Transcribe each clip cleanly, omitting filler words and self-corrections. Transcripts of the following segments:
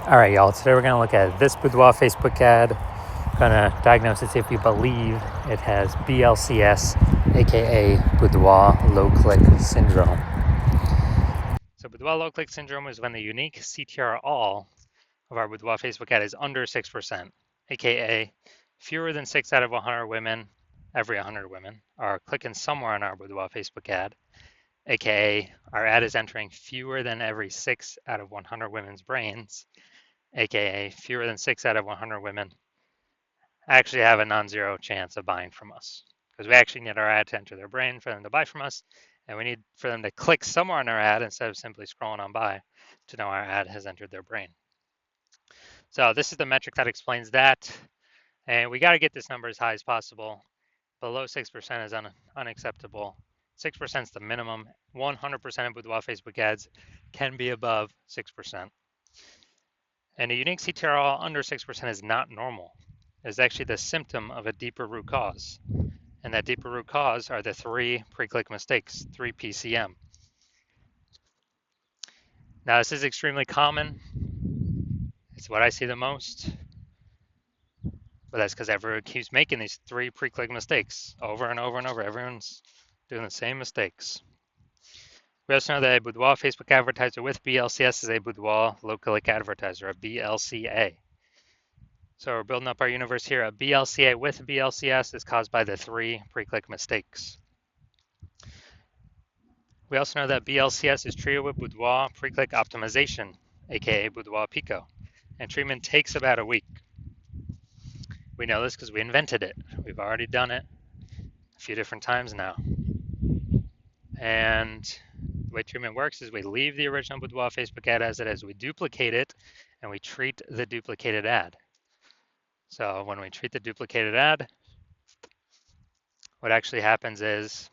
All right, y'all. Today we're going to look at this Boudoir Facebook ad. Going to diagnose it, see if we believe it has BLCS, aka Boudoir Low Click Syndrome. So Boudoir Low Click Syndrome is when the unique CTR all of our Boudoir Facebook ad is under 6%, aka fewer than 6 out of 100 women, every 100 women, are clicking somewhere on our Boudoir Facebook ad, aka our ad is entering fewer than every 6 out of 100 women's brains, aka fewer than 6 out of 100 women actually have a non-zero chance of buying from us, because we actually need our ad to enter their brain for them to buy from us, and we need for them to click somewhere on our ad instead of simply scrolling on by to know our ad has entered their brain. So this is the metric that explains that, and we got to get this number as high as possible. Below 6% is unacceptable. 6% is the minimum. 100% of Boudoir Facebook ads can be above 6%. And a unique CTR under 6% is not normal. It's actually the symptom of a deeper root cause. And that deeper root cause are the 3 pre-click mistakes, 3 PCM. Now, this is extremely common. It's what I see the most. But that's because everyone keeps making these 3 pre-click mistakes over and over and over. Everyone's doing the same mistakes. We also know that a Boudoir Facebook advertiser with BLCS is a Boudoir low click advertiser, a BLCA. So we're building up our universe here. A BLCA with BLCS is caused by the 3 pre-click mistakes. We also know that BLCS is treated with Boudoir pre-click optimization, aka Boudoir Pico, and treatment takes about a week. We know this because we invented it. We've already done it a few different times now. And the way treatment works is we leave the original Boudoir Facebook ad as it is. We duplicate it, and we treat the duplicated ad. So when we treat the duplicated ad, what actually happens is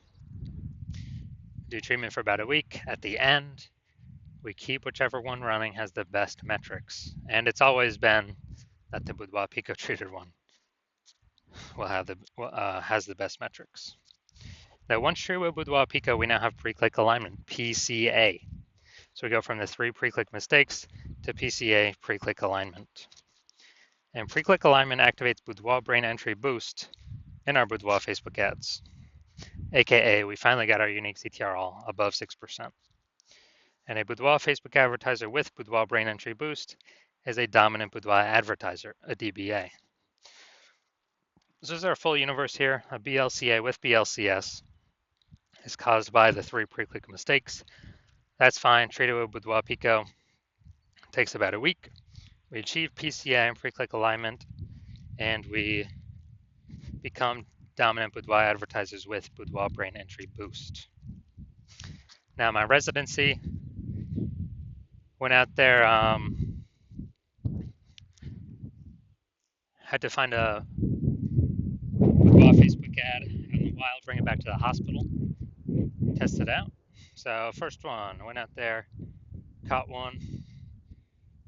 do treatment for about a week. At the end, we keep whichever one running has the best metrics. And it's always been that the Boudoir Pico treated one will have has the best metrics. Now, once treated with Boudoir Pico, we now have pre-click alignment, PCA. So we go from the 3 pre-click mistakes to PCA, pre-click alignment. And pre-click alignment activates Boudoir brain entry boost in our Boudoir Facebook ads, aka we finally got our unique CTR all above 6%. And a Boudoir Facebook advertiser with Boudoir brain entry boost is a dominant Boudoir advertiser, a DBA. This is our full universe here. A BLCA with BLCS is caused by the 3 pre-click mistakes. That's fine. Treated with Boudoir Pico. Takes about a week. We achieve PCA and pre-click alignment, and we become dominant Boudoir advertisers with Boudoir brain entry boost. Now, my residency went out there, had to find a Boudoir Facebook ad out in the wild, bring it back to the hospital, test it out. So first one, went out there, caught one,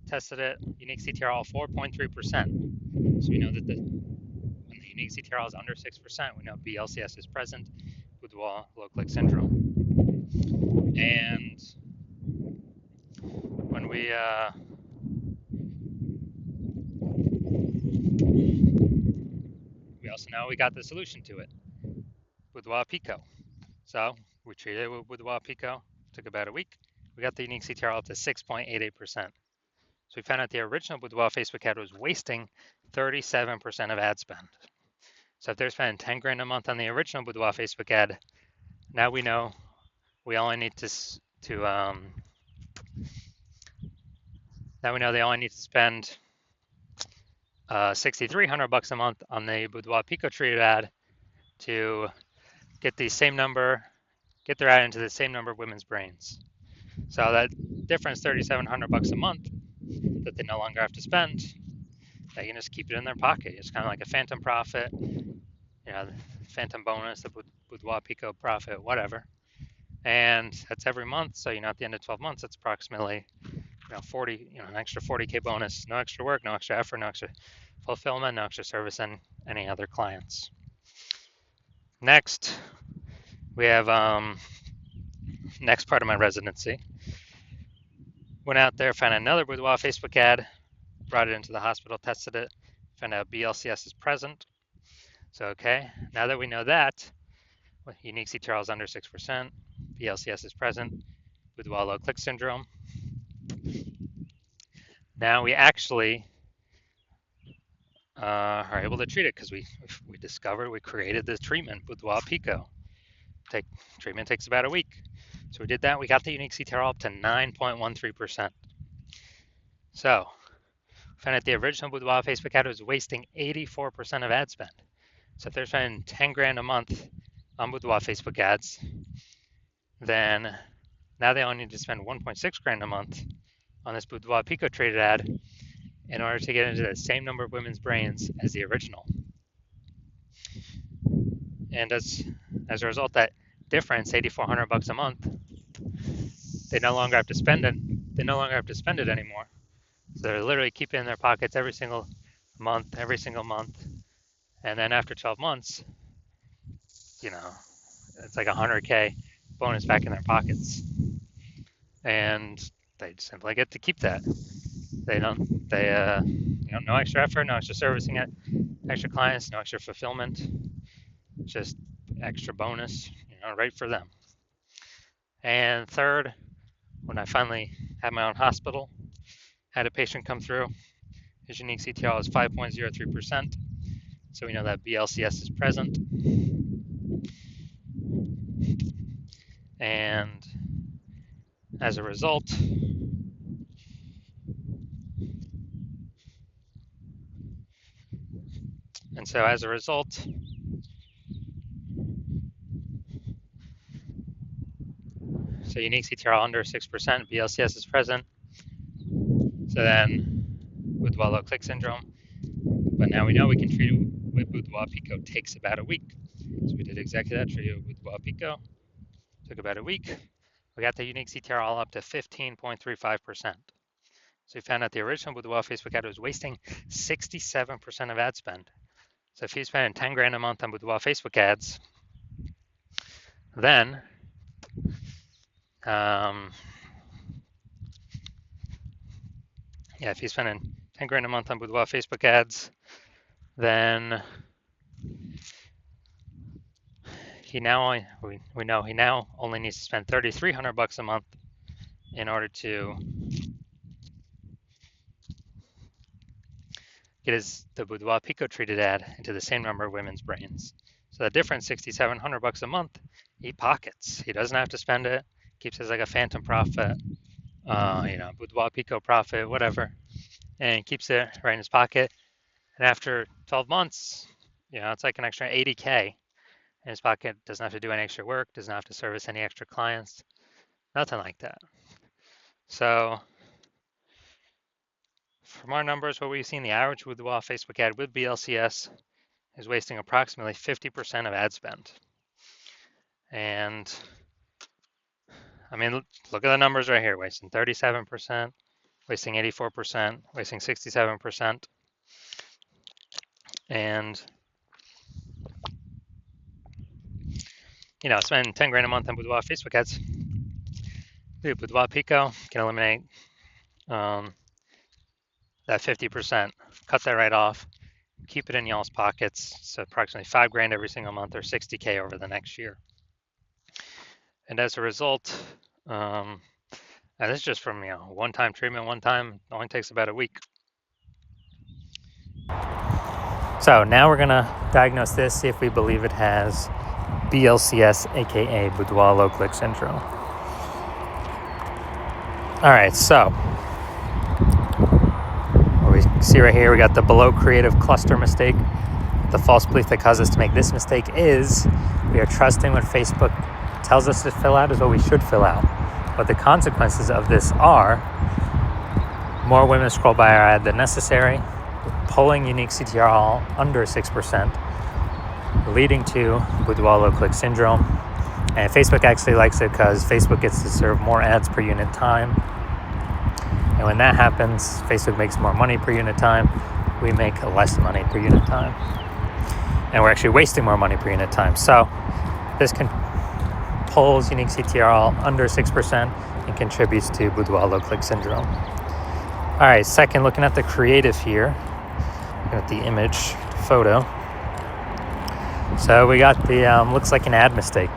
tested it, unique CTR all 4.3%. So we know that when the unique CTR is under 6%, we know BLCS is present, Boudoir low click syndrome. And when we also know we got the solution to it, Boudoir Pico. So we treated it with Boudoir Pico, took about a week. We got the unique CTR up to 6.88%. So we found out the original Boudoir Facebook ad was wasting 37% of ad spend. So if they're spending 10 grand a month on the original Boudoir Facebook ad, now we know we only need now we know they only need to spend $6,300 a month on the Boudoir Pico treated ad to get the same number, get their ad into the same number of women's brains. So that difference, $3,700 a month, that they no longer have to spend, they can just keep it in their pocket. It's kind of like a phantom profit, phantom bonus, the Boudoir Pico profit, whatever. And that's every month. So at the end of 12 months, it's approximately 40, an extra 40K bonus, no extra work, no extra effort, no extra fulfillment, no extra service, and any other clients. Next, we have next part of my residency. Went out there, found another Boudoir Facebook ad, brought it into the hospital, tested it, found out BLCS is present. So, okay, now that we know that, unique CTR is under 6%, BLCS is present, Boudoir low click syndrome. Now we actually are able to treat it because we created this treatment, Boudoir Pico. Treatment takes about a week. So we did that. We got the unique CTR up to 9.13%. So found that the original Boudoir Facebook ad was wasting 84% of ad spend. So if they're spending 10 grand a month on Boudoir Facebook ads, then now they only need to spend 1.6 grand a month on this Boudoir Pico traded ad in order to get into the same number of women's brains as the original. And as a result, that difference, $8,400 a month, they no longer have to spend it. They no longer have to spend it anymore. So they're literally keeping it in their pockets every single month. And then after 12 months, it's like $100K bonus back in their pockets. And they simply get to keep that. No extra effort, no extra servicing it, extra clients, no extra fulfillment, just extra bonus, right for them. And third, when I finally had my own hospital, had a patient come through, his unique CTR is 5.03%. So we know that BLCS is present. And as a result, so unique CTR under 6%, BLCS is present. So then with Boudoir low click syndrome, but now we know we can treat it with Boudoir Pico. Takes about a week. So we did exactly that, treated it with Boudoir Pico. Took about a week. We got the unique CTR all up to 15.35%. So we found out the original Boudoir Facebook ad was wasting 67% of ad spend. So if he's spending 10 grand a month on Boudoir Facebook ads, then if he's spending 10 grand a month on Boudoir Facebook ads, then we know he now only needs to spend $3,300 a month in order to get the Boudoir Pico treated ad into the same number of women's brains. So the difference, $6,700 a month, he pockets. He doesn't have to spend it. Keeps it as like a phantom profit, Boudoir Pico profit, whatever, and keeps it right in his pocket. And after 12 months, it's like an extra $80K in his pocket. Doesn't have to do any extra work. Doesn't have to service any extra clients. Nothing like that. So from our numbers, what we've seen, the average Boudoir Facebook ad with BLCS is wasting approximately 50% of ad spend. And I mean, look at the numbers right here, wasting 37%, wasting 84%, wasting 67%. And, spending 10 grand a month on Boudoir Facebook ads. Dude, Boudoir Pico can eliminate that 50%, cut that right off, keep it in y'all's pockets. So approximately 5 grand every single month, or 60K over the next year. And as a result, and this is just from one-time treatment, only takes about a week. So now we're gonna diagnose this, see if we believe it has BLCS, aka Boudoir low click syndrome. All right, so what we see right here, we got the below creative cluster mistake. The false belief that caused us to make this mistake is we are trusting what Facebook tells us to fill out is what we should fill out. But the consequences of this are more women scroll by our ad than necessary, pulling unique CTR all under 6%, leading to Boudoir low click syndrome. And Facebook actually likes it because Facebook gets to serve more ads per unit time. And when that happens, Facebook makes more money per unit time. We make less money per unit time. And we're actually wasting more money per unit time. So this pulls unique CTR all under 6% and contributes to Boudoir low click syndrome. All All right, second, looking at the creative here, looking at the image photo. So we got the, looks like an ad mistake.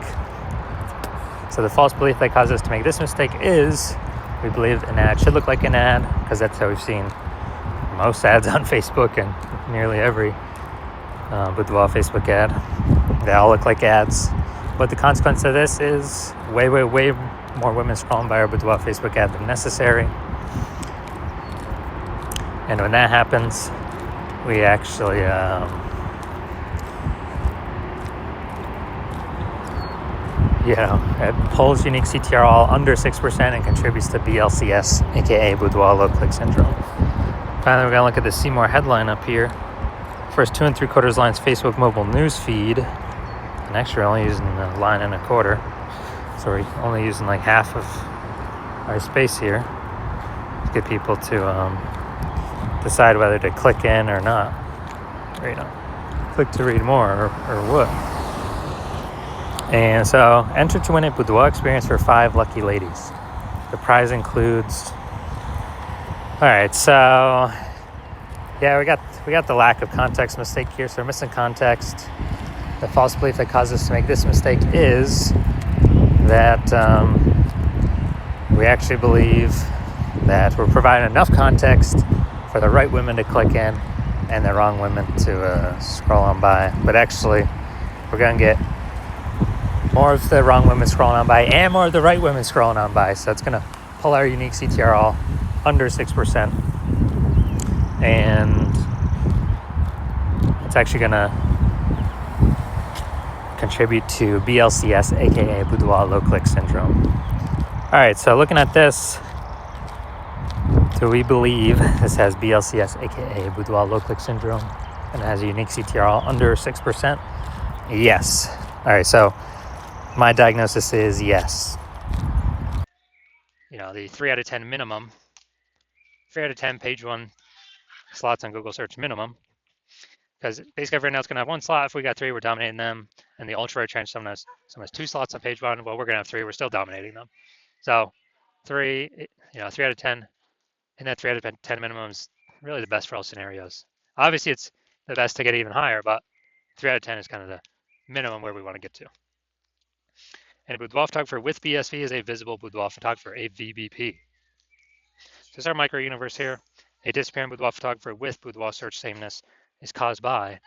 So the false belief that caused us to make this mistake is we believe an ad should look like an ad, because that's how we've seen most ads on Facebook and nearly every Boudoir Facebook ad. They all look like ads. But the consequence of this is way more women scrolling by our Boudoir Facebook ad than necessary. And when that happens, we actually it pulls unique CTR all under 6% and contributes to BLCS, aka Boudoir low click syndrome. Finally, we're gonna look at the See More headline up here. First 2 3/4 lines Facebook mobile news feed. And actually, we're only using a line and a quarter, so we're only using like half of our space here to get people to decide whether to click in or not, or click to read more or what. And so, enter to win a Boudoir experience for 5 lucky ladies. The prize includes. All right, so yeah, we got the lack of context mistake here. So we're missing context. The false belief that caused us to make this mistake is that we actually believe that we're providing enough context for the right women to click in and the wrong women to scroll on by. But actually, we're going to get more of the wrong women scrolling on by and more of the right women scrolling on by. So it's going to pull our unique CTR all under 6%. And it's actually going to contribute to BLCS, aka Boudoir low click syndrome. All right, so looking at this, do we believe this has BLCS, aka Boudoir low click syndrome, and it has a unique CTR all under 6%? Yes. All right, so my diagnosis is yes. The 3 out of 10 minimum, 3 out of 10 page 1 slots on Google search minimum, because basically everyone else is going to have 1 slot. If we got 3, we're dominating them. And the ultra rare trench, someone has 2 slots on page 1. Well, we're going to have 3. We're still dominating them. So 3 out of 10, and that 3 out of 10 minimum is really the best for all scenarios. Obviously, it's the best to get even higher, but 3 out of 10 is kind of the minimum where we want to get to. And a Boudoir photographer with BSV is a visible Boudoir photographer, a VBP. So this is our micro universe here. A disappearing Boudoir photographer with Boudoir search sameness is caused by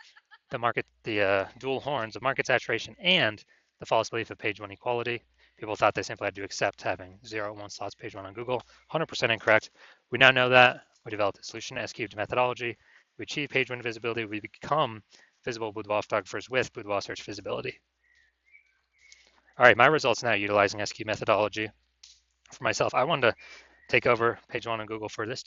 the dual horns of market saturation and the false belief of page 1 equality. People thought they simply had to accept having 0 and 1 slots page 1 on Google. 100% incorrect. We now know that. We developed a solution, S-cubed methodology. We achieve page 1 visibility. We become visible Boudoir photographers with Boudoir search visibility. All right, my results now utilizing S-cubed methodology. For myself, I wanted to take over page 1 on Google for this